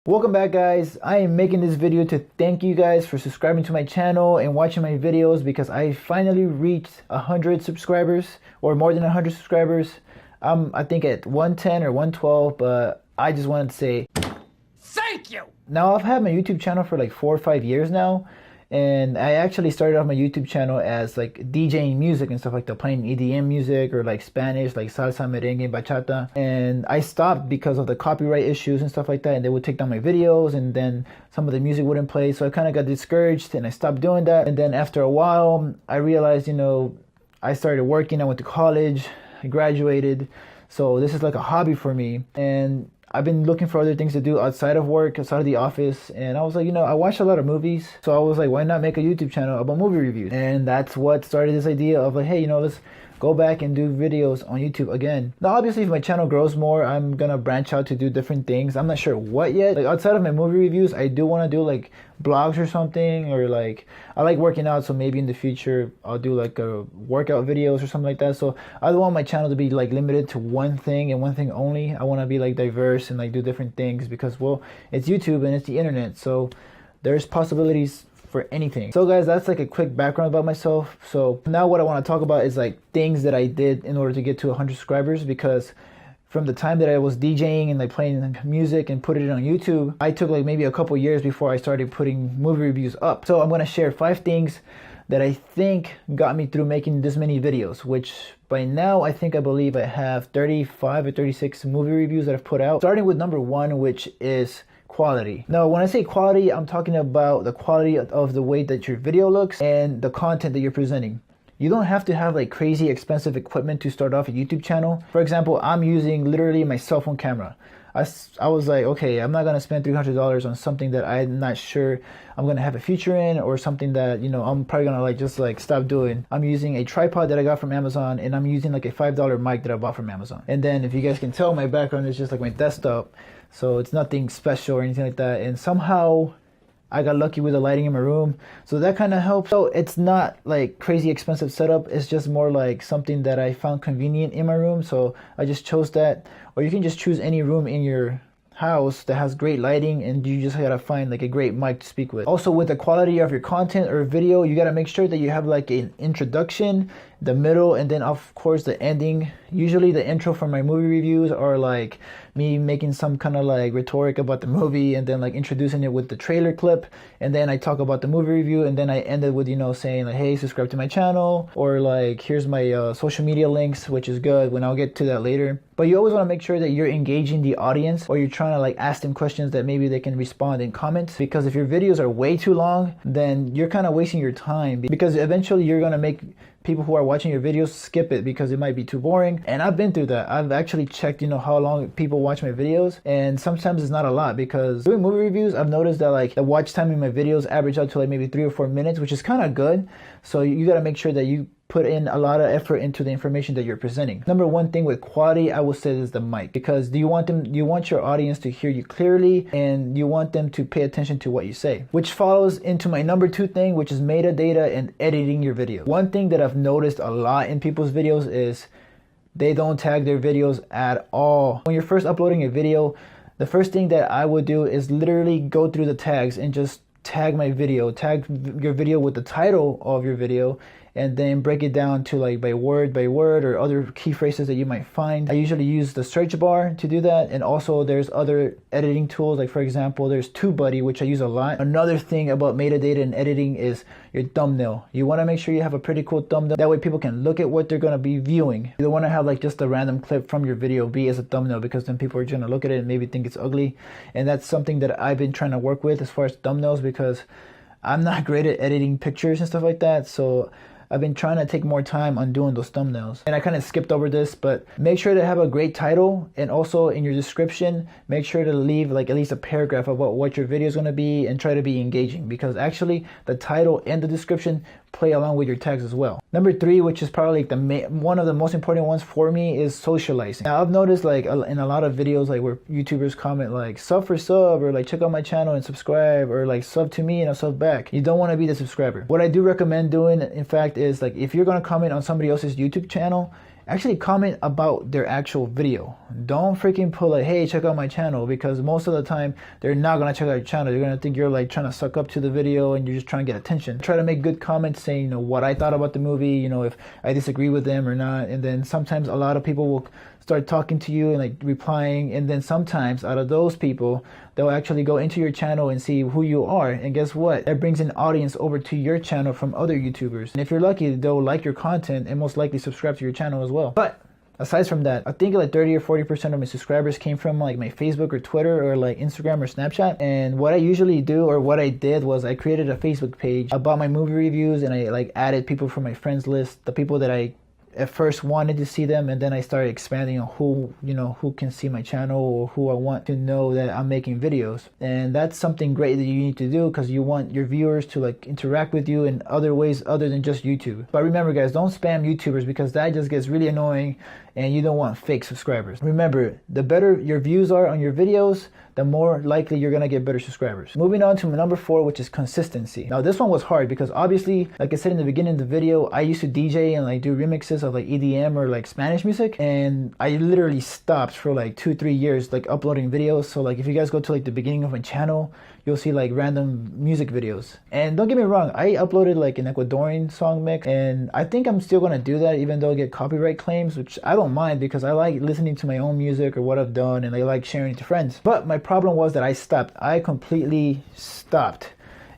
Welcome back, guys. I am making this video to thank you guys for subscribing to my channel and watching my videos because I finally reached 100 subscribers, or more than 100 subscribers. I think at 110 or 112, but I just wanted to say thank you. Now, I've had my YouTube channel for like 4 or 5 years now, and I actually started off my YouTube channel as like DJing music and stuff like that, playing EDM music or like Spanish, like salsa, merengue, bachata. And I stopped because of the copyright issues and stuff like that, and they would take down my videos, and then some of the music wouldn't play. So I kind of got discouraged and I stopped doing that. And then after a while, I realized, I started working, I went to college, I graduated. So this is like a hobby for me. And I've been looking for other things to do outside of work, outside of the office, and I was like, I watch a lot of movies, so I was like, why not make a YouTube channel about movie reviews? And that's what started this idea of like, hey, let's go back and do videos on YouTube again. Now, obviously, if my channel grows more, I'm gonna branch out to do different things. I'm not sure what yet. Like outside of my movie reviews, I do want to do like blogs or something, or like I like working out, so maybe in the future I'll do like a workout videos or something like that. So I don't want my channel to be like limited to one thing and one thing only. I want to be like diverse and like do different things because, well, it's YouTube and it's the internet, so there's possibilities for anything. So guys, that's like a quick background about myself. So now what I want to talk about is like things that I did in order to get to 100 subscribers, because from the time that I was DJing and like playing music and putting it on YouTube, I took like maybe a couple years before I started putting movie reviews up. So I'm going to share 5 things that I think got me through making this many videos, which by now I believe I have 35 or 36 movie reviews that I've put out, starting with number 1, which is quality. Now, when I say quality, I'm talking about the quality of the way that your video looks and the content that you're presenting. You don't have to have like crazy expensive equipment to start off a YouTube channel. For example, I'm using literally my cell phone camera. I was like, okay, I'm not gonna spend $300 on something that I'm not sure I'm gonna have a future in, or something that I'm probably gonna just stop doing. I'm using a tripod that I got from Amazon, and I'm using like a $5 mic that I bought from Amazon. And then, if you guys can tell, my background is just like my desktop, so it's nothing special or anything like that. And somehow I got lucky with the lighting in my room, so that kind of helps. So it's not like crazy expensive setup, it's just more like something that I found convenient in my room, so I just chose that. Or you can just choose any room in your house that has great lighting, and you just gotta find like a great mic to speak with. Also, with the quality of your content or video, you gotta make sure that you have like an introduction, the middle, and then of course the ending. Usually the intro for my movie reviews are like me making some kind of like rhetoric about the movie, and then like introducing it with the trailer clip, and then I talk about the movie review, and then I end it with saying like, hey, subscribe to my channel, or like, here's my social media links, which is good when I'll get to that later. But you always want to make sure that you're engaging the audience, or you're trying to like ask them questions that maybe they can respond in comments, because if your videos are way too long, then you're kind of wasting your time, because eventually you're going to make people who are watching your videos skip it because it might be too boring. And I've been through that. I've actually checked how long people watch my videos, and sometimes it's not a lot, because doing movie reviews, I've noticed that like the watch time in my videos average out to like maybe 3 or 4 minutes, which is kind of good. So you got to make sure that you put in a lot of effort into the information that you're presenting. Number 1 thing with quality, I would say, is the mic, because you want your audience to hear you clearly, and you want them to pay attention to what you say, which follows into my number 2 thing, which is metadata and editing your video. One thing that I've noticed a lot in people's videos is they don't tag their videos at all. When you're first uploading a video, the first thing that I would do is literally go through the tags and just tag my video, tag your video with the title of your video, and then break it down to like by word or other key phrases that you might find. I usually use the search bar to do that, and also there's other editing tools, like for example there's TubeBuddy, which I use a lot. Another thing about metadata and editing is your thumbnail. You want to make sure you have a pretty cool thumbnail, that way people can look at what they're going to be viewing. You don't want to have like just a random clip from your video be as a thumbnail, because then people are going to look at it and maybe think it's ugly. And that's something that I've been trying to work with as far as thumbnails, because I'm not great at editing pictures and stuff like that. So I've been trying to take more time on doing those thumbnails. And I kind of skipped over this, but make sure to have a great title, and also in your description, make sure to leave like at least a paragraph about what your video is going to be, and try to be engaging, because actually the title and the description play along with your tags as well. Number 3, which is probably like one of the most important ones for me, is socializing. Now, I've noticed like in a lot of videos like where YouTubers comment like sub for sub, or like check out my channel and subscribe, or like sub to me and I'll sub back. You don't want to be the subscriber. What I do recommend doing, in fact, is like if you're going to comment on somebody else's YouTube channel, actually comment about their actual video. Don't freaking put like, hey, check out my channel, because most of the time they're not gonna check out your channel. They're gonna think you're like trying to suck up to the video and you're just trying to get attention. Try to make good comments saying, you know, what I thought about the movie, you know, if I disagree with them or not. And then sometimes a lot of people will start talking to you and like replying, and then sometimes out of those people they'll actually go into your channel and see who you are, and guess what, that brings an audience over to your channel from other YouTubers, and if you're lucky they'll like your content and most likely subscribe to your channel as well. But aside from that, I think like 30 or 40% of my subscribers came from like my Facebook or Twitter or like Instagram or Snapchat. And what I usually do, or what I did, was I created a Facebook page about my movie reviews, and I like added people from my friends list, the people that I at first wanted to see them, and then I started expanding on who, you know, who can see my channel or who I want to know that I'm making videos. And that's something great that you need to do, because you want your viewers to like interact with you in other ways other than just YouTube. But remember guys, don't spam YouTubers, because that just gets really annoying and you don't want fake subscribers. Remember, the better your views are on your videos, the more likely you're gonna get better subscribers. Moving on to number 4, which is consistency. Now this one was hard because obviously, like I said in the beginning of the video, I used to DJ and like do remixes of like EDM or like Spanish music, and I literally stopped for like 2-3 years like uploading videos. So like if you guys go to like the beginning of my channel, you'll see like random music videos. And don't get me wrong, I uploaded like an Ecuadorian song mix, and I think I'm still gonna do that even though I get copyright claims, which I don't mind because I like listening to my own music or what I've done, and I like sharing it to friends. But my problem was that I stopped. I completely stopped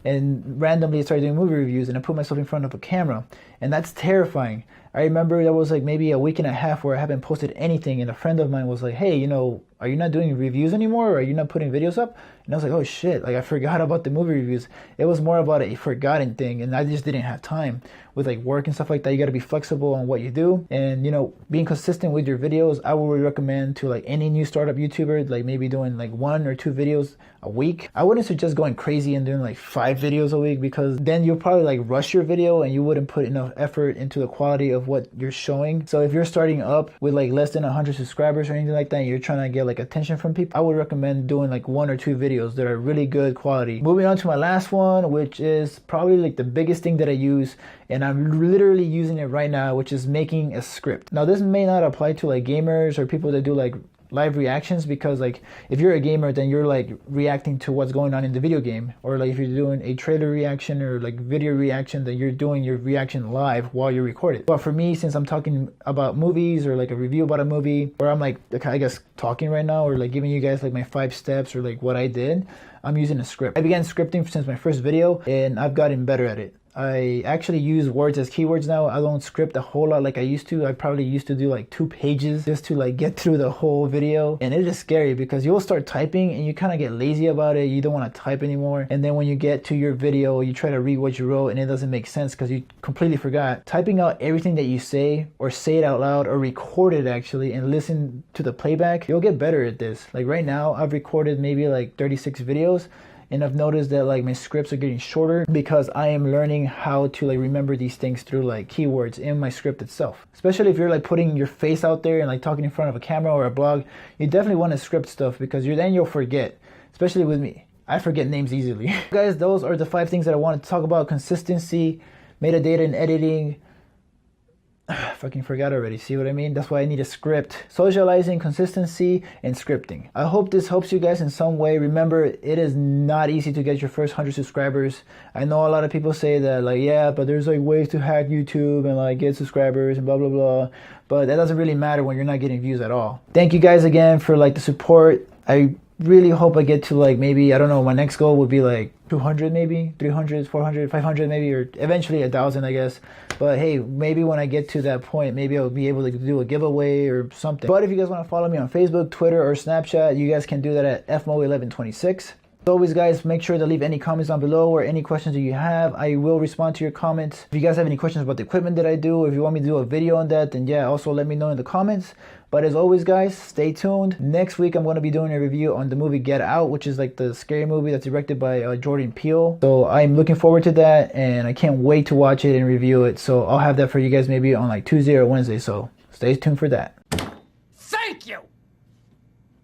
and randomly started doing movie reviews, and I put myself in front of a camera, and that's terrifying. I remember there was like maybe a week and a half where I haven't posted anything, and a friend of mine was like, hey, you know, are you not doing reviews anymore, or are you not putting videos up? And I was like, oh shit, like I forgot about the movie reviews. It was more about a forgotten thing, and I just didn't have time with like work and stuff like that. You got to be flexible on what you do, and you know, being consistent with your videos. I would recommend to like any new startup YouTuber, like maybe doing like 1 or 2 videos a week. I wouldn't suggest going crazy and doing like 5 videos a week, because then you'll probably like rush your video and you wouldn't put enough effort into the quality of what you're showing. So if you're starting up with like less than 100 subscribers or anything like that, and you're trying to get like attention from people, I would recommend doing like 1 or 2 videos that are really good quality. Moving on to my last one, which is probably like the biggest thing that I use, and I'm literally using it right now, which is making a script. Now this may not apply to like gamers or people that do like live reactions, because like if you're a gamer, then you're like reacting to what's going on in the video game, or like if you're doing a trailer reaction or like video reaction, then you're doing your reaction live while you record it. But for me, since I'm talking about movies or like a review about a movie, or I'm like I guess talking right now, or like giving you guys like my 5 steps or like what I did, I'm using a script. I began scripting since my first video, and I've gotten better at it. I actually use words as keywords now. I don't script a whole lot like I used to. I probably used to do like 2 pages just to like get through the whole video. And it is scary because you'll start typing and you kind of get lazy about it. You don't want to type anymore. And then when you get to your video, you try to read what you wrote and it doesn't make sense because you completely forgot. Typing out everything that you say, or say it out loud, or record it actually and listen to the playback, you'll get better at this. Like right now, I've recorded maybe like 36 videos. And I've noticed that like my scripts are getting shorter because I am learning how to like remember these things through like keywords in my script itself. Especially if you're like putting your face out there and like talking in front of a camera or a blog, you definitely want to script stuff because then you'll forget, especially with me. I forget names easily. Guys, those are the 5 things that I wanted to talk about: consistency, metadata and editing. Fucking forgot already. See what I mean? That's why I need a script. Socializing, consistency, and scripting. I hope this helps you guys in some way. Remember, it is not easy to get your first 100 subscribers. I know a lot of people say that like, yeah, but there's like ways to hack YouTube and like get subscribers and blah blah blah, but that doesn't really matter when you're not getting views at all. Thank you guys again for like the support. I really hope I get to like, maybe, I don't know, my next goal would be like 200, maybe 300, 400, 500 maybe, or eventually 1,000, I guess. But hey, maybe when I get to that point, maybe I'll be able to do a giveaway or something. But if you guys want to follow me on Facebook, Twitter, or Snapchat, you guys can do that at FMO1126. As always, guys, make sure to leave any comments down below or any questions that you have. I will respond to your comments. If you guys have any questions about the equipment that I do, if you want me to do a video on that, then yeah, also let me know in the comments. But as always, guys, stay tuned. Next week, I'm going to be doing a review on the movie Get Out, which is like the scary movie that's directed by Jordan Peele. So I'm looking forward to that, and I can't wait to watch it and review it. So I'll have that for you guys maybe on like Tuesday or Wednesday. So stay tuned for that.